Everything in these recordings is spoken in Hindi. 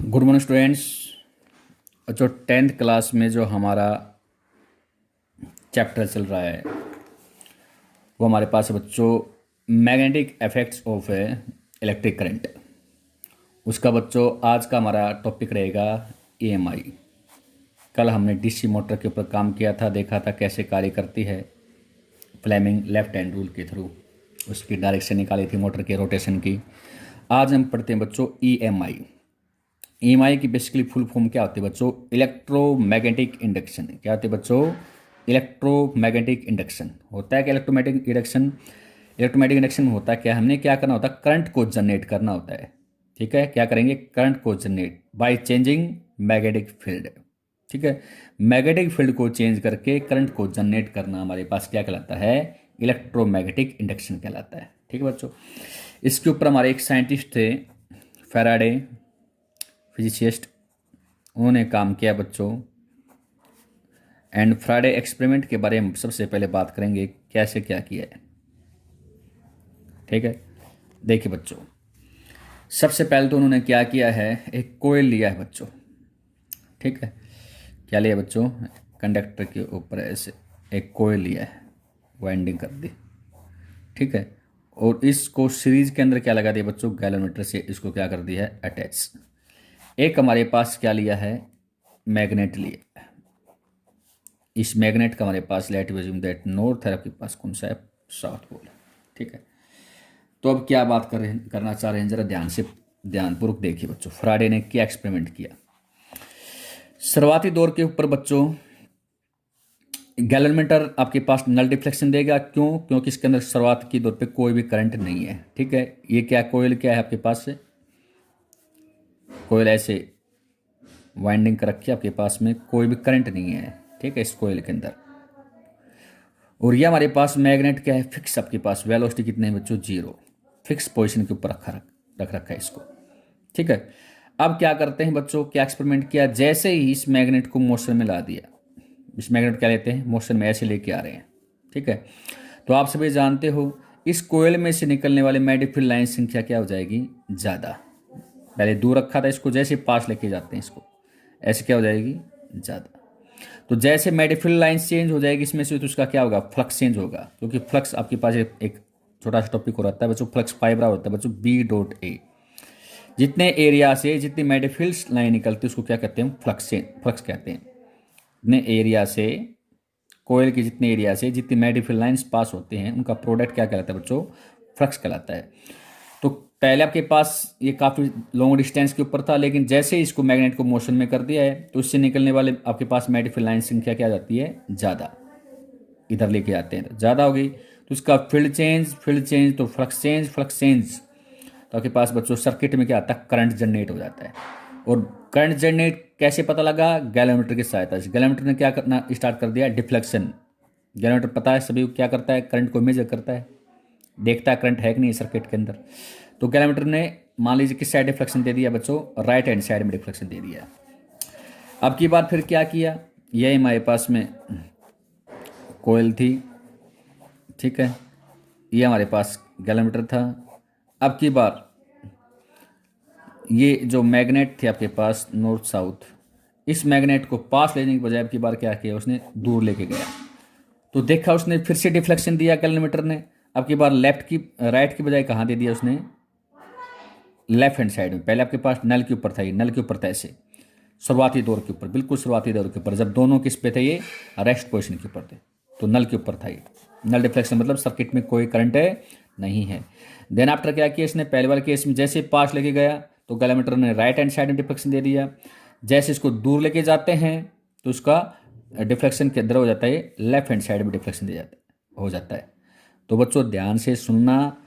Good morning students. जो 10th क्लास में जो हमारा चैप्टर चल रहा है वो हमारे पास है बच्चों, magnetic effects of electric current. उसका बच्चों आज का हमारा टॉपिक रहेगा ईएमआई। कल हमने डीसी मोटर के ऊपर काम किया था, देखा था कैसे कार्य करती है फ्लेमिंग लेफ्ट हैंड रूल के थ्रू, उसकी डायरेक्शन निकाली थी मोटर के रोटेशन की। आज हम पढ़ते हैं बच्चों ईएमआई। ईएमआई की बेसिकली फुल फॉर्म क्या होती है बच्चों? Electromagnetic induction. क्या होती है बच्चों? Electromagnetic induction. होता है कि इलेक्ट्रोमैग्नेटिक इंडक्शन में होता है क्या, हमने क्या करना होता है, करंट को जनरेट करना होता है। ठीक है, क्या करेंगे? करंट को generate by changing magnetic field. ठीक है, मैग्नेटिक फील्ड को चेंज करके करंट को जनरेट करना हमारे पास क्या कहलाता है? इलेक्ट्रोमैग्नेटिक इंडक्शन कहलाता है। ठीक है बच्चों, इसके ऊपर हमारे एक साइंटिस्ट थे फैराडे, फिजिसिस्ट, उन्होंने काम किया बच्चों। एंड फ्राइडे एक्सपेरिमेंट के बारे में सबसे पहले बात करेंगे, कैसे क्या किया है। ठीक है, देखिए बच्चों, सबसे पहले तो उन्होंने क्या किया है, एक कोयल लिया है बच्चों। ठीक है, क्या लिया बच्चों? कंडक्टर के ऊपर ऐसे एक कोयल लिया है, वाइंडिंग कर दी। ठीक है, और इसको सीरीज के अंदर क्या लगा दिया बच्चों? गैलोमीटर से इसको क्या कर दिया है? अटैच। एक हमारे पास क्या लिया है? मैग्नेट लिया है। इस मैग्नेट का हमारे पास लेट अज्यूम दैट नॉर्थ है, आपके पास कौन सा है? South pole. ठीक है, तो अब क्या बात करना चाह रहे हैं, जरा ध्यानपूर्वक देखिए बच्चों। फ्राइडे ने क्या एक्सपेरिमेंट किया? शुरुआती दौर के ऊपर बच्चों गैलोमीटर आपके पास नल डिफ्लेक्शन देगा। क्यों? क्योंकि इसके अंदर शुरुआत की दौर पे कोई भी करंट नहीं है। ठीक है, ये क्या कोयल क्या है आपके पास से? कोयल ऐसे वाइंडिंग कर रखी है आपके पास में, कोई भी करंट नहीं है। ठीक है, इस कोयल के अंदर। और ये हमारे पास मैग्नेट क्या है? फिक्स। आपके पास वेलोसिटी कितने हैं बच्चों? 0। फिक्स पोजीशन के ऊपर रख रखा है इसको। ठीक है, अब क्या करते हैं बच्चों, क्या एक्सपेरिमेंट किया? जैसे ही इस मैग्नेट को मोशन में ला दिया, इस मैग्नेट क्या लेते हैं? मोशन में ऐसे लेके आ रहे हैं। ठीक है, तो आप सभी जानते हो इस कोयल में से निकलने वाले मैग्नेटिक फील्ड लाइन संख्या क्या हो जाएगी? ज़्यादा। पहले दूर रखा था इसको, जैसे पास लेके जाते हैं इसको, ऐसे क्या हो जाएगी? ज़्यादा। तो जैसे मैग्नेटिक फील्ड लाइन चेंज हो जाएगी इसमें से, तो उसका क्या होगा? फ्लक्स चेंज होगा। क्योंकि फ्लक्स आपके पास एक छोटा सा टॉपिक हो रहता है बच्चों, फ्लक्स फाइबर होता है बच्चों, B.A। जितने एरिया से जितनी मैग्नेटिक फील्ड लाइन निकलती है उसको क्या कहते हैं? फ्लक्स कहते हैं। जितने एरिया से, कोयल के जितने एरिया से जितनी मैग्नेटिक फील्ड लाइन्स पास होते हैं उनका प्रोडक्ट क्या कहलाता है बच्चों? फ्लक्स कहलाता है। तो पहले आपके पास ये काफ़ी लॉन्ग डिस्टेंस के ऊपर था, लेकिन जैसे ही इसको मैग्नेट को मोशन में कर दिया है तो इससे निकलने वाले आपके पास मैग्नेटिक फील्ड लाइन संख्या क्या आ जाती है? ज़्यादा। इधर लेके आते हैं तो ज़्यादा हो गई, तो इसका फील्ड चेंज तो फ्लक्स चेंज तो आपके पास बच्चों सर्किट में क्या आता है? करंट जनरेट हो जाता है। और करंट जनरेट कैसे पता लगा? गैलोमीटर की सहायता से। गैलोमीटर ने क्या करना स्टार्ट कर दिया? डिफ्लेक्शन। गैलोमीटर पता है सभी को क्या करता है? करंट को मेजर करता है, देखता है करंट है कि नहीं सर्किट के अंदर। तो गैलोमीटर ने मान लीजिए किस साइड डिफ्लेक्शन दे दिया बच्चों? राइट हैंड साइड में डिफ्लेक्शन दे दिया। अब की बार फिर क्या किया? ये हमारे पास में कोयल थी। ठीक है, ये हमारे पास गैलोमीटर था। अब की बार ये जो मैग्नेट थे आपके पास नॉर्थ साउथ, इस मैग्नेट को पास लेने के बजाय अब की बार क्या किया? उसने दूर लेके गया। तो देखा उसने फिर से डिफ्लेक्शन दिया गैलोमीटर ने। अब की बार राइट की बजाय कहाँ दे दिया उसने? लेफ्ट हैंड साइड में। पहले आपके पास नल के ऊपर था, ये नल के ऊपर था ऐसे, शुरुआती दौर के ऊपर, बिल्कुल शुरुआती दौर के ऊपर, जब दोनों किस पे थे? ये रेस्ट पोजीशन के ऊपर थे, तो नल के ऊपर था ये। नल डिफ्लेक्शन मतलब सर्किट में कोई करंट है नहीं है। देन आफ्टर क्या किया इसने? पहले वाले केस में जैसे पास लेके गया तो गैलोमीटर ने राइट हैंड साइड में डिफ्लेक्शन दे दिया। जैसे इसको दूर लेके जाते हैं तो उसका डिफ्लेक्शन के अंदर हो जाता है, लेफ्ट हैंड साइड में डिफ्लेक्शन हो जाता है। तो बच्चों ध्यान से सुनना,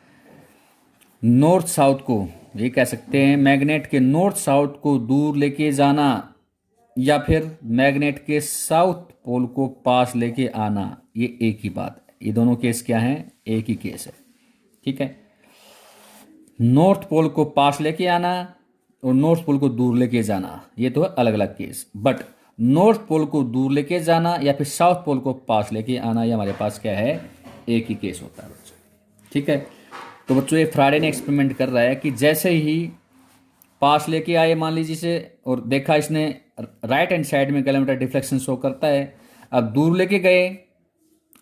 नॉर्थ साउथ को ये कह सकते हैं, मैग्नेट के नॉर्थ साउथ को दूर लेके जाना या फिर मैग्नेट के साउथ पोल को पास लेके आना, ये एक ही बात है। ये दोनों केस क्या हैं? एक ही केस है। ठीक है, नॉर्थ पोल को पास लेके आना और नॉर्थ पोल को दूर लेके जाना, ये तो है अलग अलग केस। बट नॉर्थ पोल को दूर लेके जाना या फिर साउथ पोल को पास लेके आना, ये हमारे पास क्या है? एक ही केस होता है बच्चों। ठीक है, तो बच्चों ये फ्राइडे ने एक्सपेरिमेंट कर रहा है कि जैसे ही पास लेके आए मान लीजिए इसे, और देखा इसने राइट हैंड साइड में गैलोमीटर डिफ्लेक्शन शो करता है। अब दूर लेके गए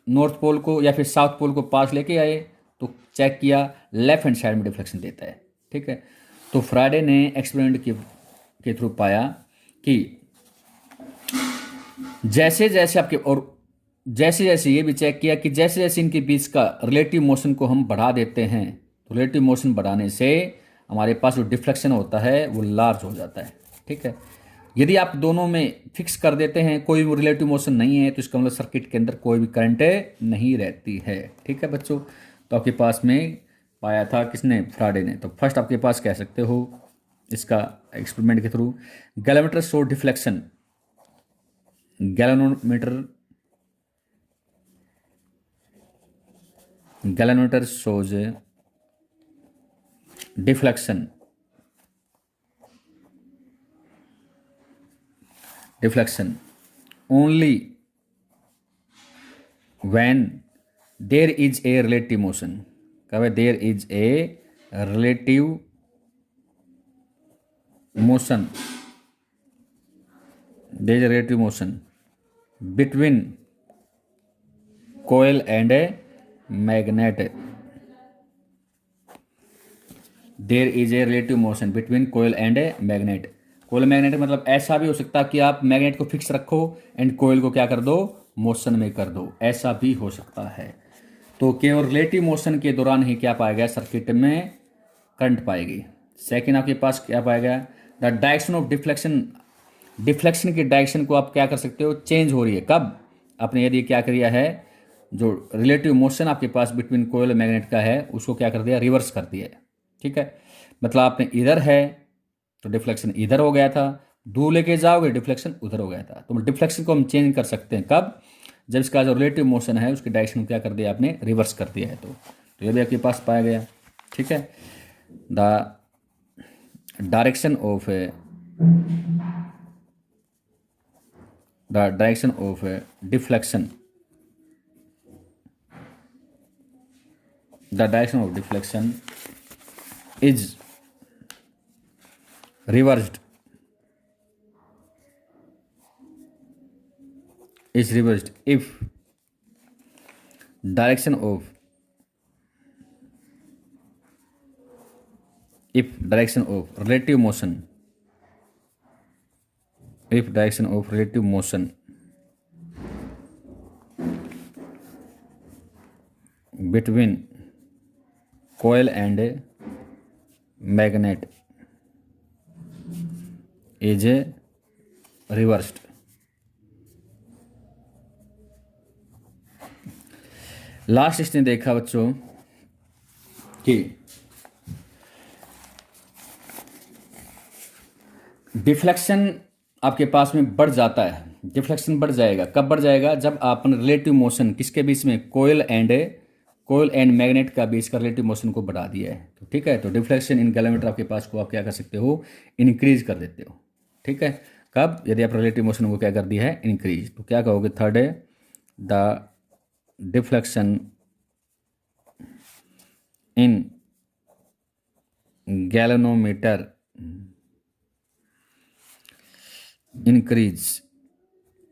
नॉर्थ पोल को या फिर साउथ पोल को पास लेके आए तो चेक किया लेफ्ट हैंड साइड में डिफ्लेक्शन देता है। ठीक है, तो फ्राइडे ने एक्सपेरिमेंट के थ्रू पाया कि जैसे जैसे आपके, और जैसे जैसे ये भी चेक किया कि जैसे जैसे इनके बीच का रिलेटिव मोशन को हम बढ़ा देते हैं तो रिलेटिव मोशन बढ़ाने से हमारे पास जो डिफ्लेक्शन होता है वो लार्ज हो जाता है। ठीक है, यदि आप दोनों में फिक्स कर देते हैं, कोई भी रिलेटिव मोशन नहीं है, तो इसका मतलब सर्किट के अंदर कोई भी करंट नहीं रहती है। ठीक है बच्चों, तो आपके पास में पाया था किसने, फ्राइडे ने। तो फर्स्ट आपके पास कह सकते हो इसका एक्सपेरिमेंट के through, galvanometer show deflection, galvanometer shows deflection only when there is a relative motion। कब there is a relative motion, there is a relative motion between coil and a magnet, there is a relative motion between coil and a magnet। Coil magnet मतलब ऐसा भी हो सकता है कि आप मैग्नेट को फिक्स रखो एंड कोयल को क्या कर दो, मोशन में कर दो, ऐसा भी हो सकता है। तो केवल रिलेटिव मोशन के दौरान ही क्या पाएगा, सर्किट में करंट पाएगी। सेकंड आपके पास क्या पाएगा, the direction of deflection, deflection की डायरेक्शन को आप क्या कर सकते हो, चेंज हो रही है। कब, आपने यदि क्या किया है, जो रिलेटिव मोशन आपके पास बिटवीन कोयल और मैग्नेट का है उसको क्या कर दिया, रिवर्स कर दिया है। ठीक है, मतलब आपने इधर है तो डिफ्लेक्शन इधर हो गया था, दूर लेके जाओगे डिफ्लेक्शन उधर हो गया था। तो डिफ्लेक्शन को हम चेंज कर सकते हैं कब, जब इसका जो रिलेटिव मोशन है उसकी डायरेक्शन को क्या कर दिया आपने, रिवर्स कर दिया है। तो ये भी आपके पास पाया गया। ठीक है, the direction of deflection, the direction of deflection is reversed if direction of relative motion, between coil and magnet is reversed। Last इसने देखा बच्चों कि डिफ्लेक्शन आपके पास में बढ़ जाता है। डिफ्लेक्शन बढ़ जाएगा, कब बढ़ जाएगा, जब आप रिलेटिव मोशन किसके बीच में, कोयल एंड मैग्नेट का बीच का रिलेटिव मोशन को बढ़ा दिया है। तो ठीक है, तो डिफ्लेक्शन इन गैलोमीटर आपके पास को आप क्या कर सकते हो, इंक्रीज कर देते हो। ठीक है, कब, यदि आप रिलेटिव मोशन को क्या कर दिया है, इंक्रीज। तो क्या कहोगे, थर्ड है the deflection in galvanometer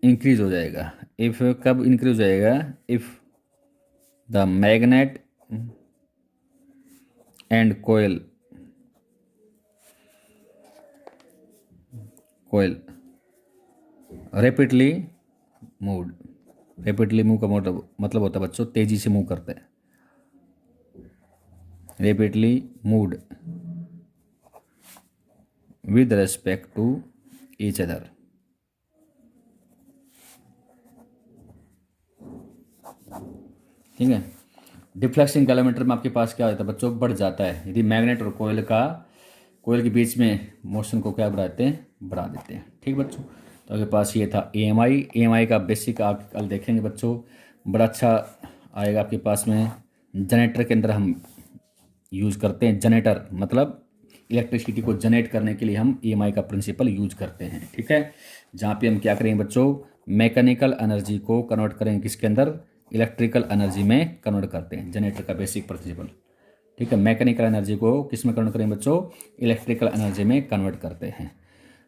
increase हो जाएगा। इफ, कब इंक्रीज हो जाएगा, if the magnet and coil rapidly move का मतलब होता है बच्चों तेजी से मूव करते हैं, rapidly moved with respect to each other. ठीक है, डिफ्लेक्शन गैलोमीटर में आपके पास क्या होता है बच्चों, बढ़ जाता है यदि मैग्नेट और कोयल के बीच में मोशन को क्या बढ़ाते हैं, बढ़ा देते हैं। ठीक बच्चों, तो आपके पास ये था EMI का बेसिक आप कल देखेंगे बच्चों, बड़ा अच्छा आएगा आपके पास में। जनरेटर के अंदर हम यूज़ करते हैं, जनरेटर मतलब इलेक्ट्रिसिटी को जनरेट करने के लिए हम EMI का प्रिंसिपल यूज करते हैं। ठीक है, जहाँ पे हम क्या करेंगे बच्चों, मैकेनिकल एनर्जी को कन्वर्ट करेंगे किसके अंदर, इलेक्ट्रिकल एनर्जी में कन्वर्ट करते हैं, जनरेटर का बेसिक प्रिंसिपल। ठीक। ठीक है। मैकेनिकल एनर्जी को किस में कन्वर्ट करेंगे बच्चों? इलेक्ट्रिकल एनर्जी में कन्वर्ट करते हैं।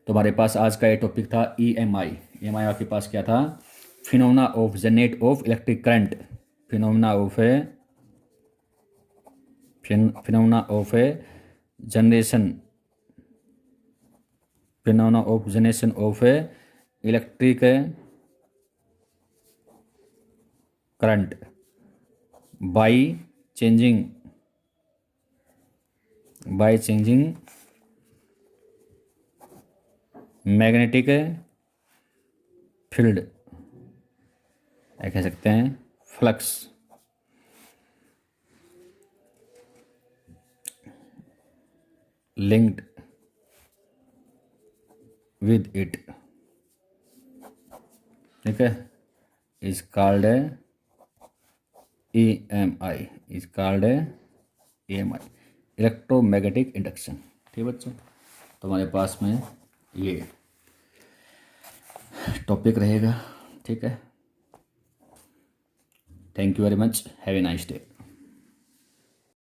तो हमारे पास आज का ये टॉपिक था EMI। EMI आपके पास क्या था? Phenomena of generate of electric current, phenomena of A generation, phenomena of generation of A electric current by changing magnetic field, या कह सकते हैं फ्लक्स, लिंक्ड विद इट, ठीक है, is called EMI, is called EMI, electromagnetic induction. ठीक है बच्चों, तो हमारे पास में ये टॉपिक रहेगा। ठीक है, thank you very much, have a nice day.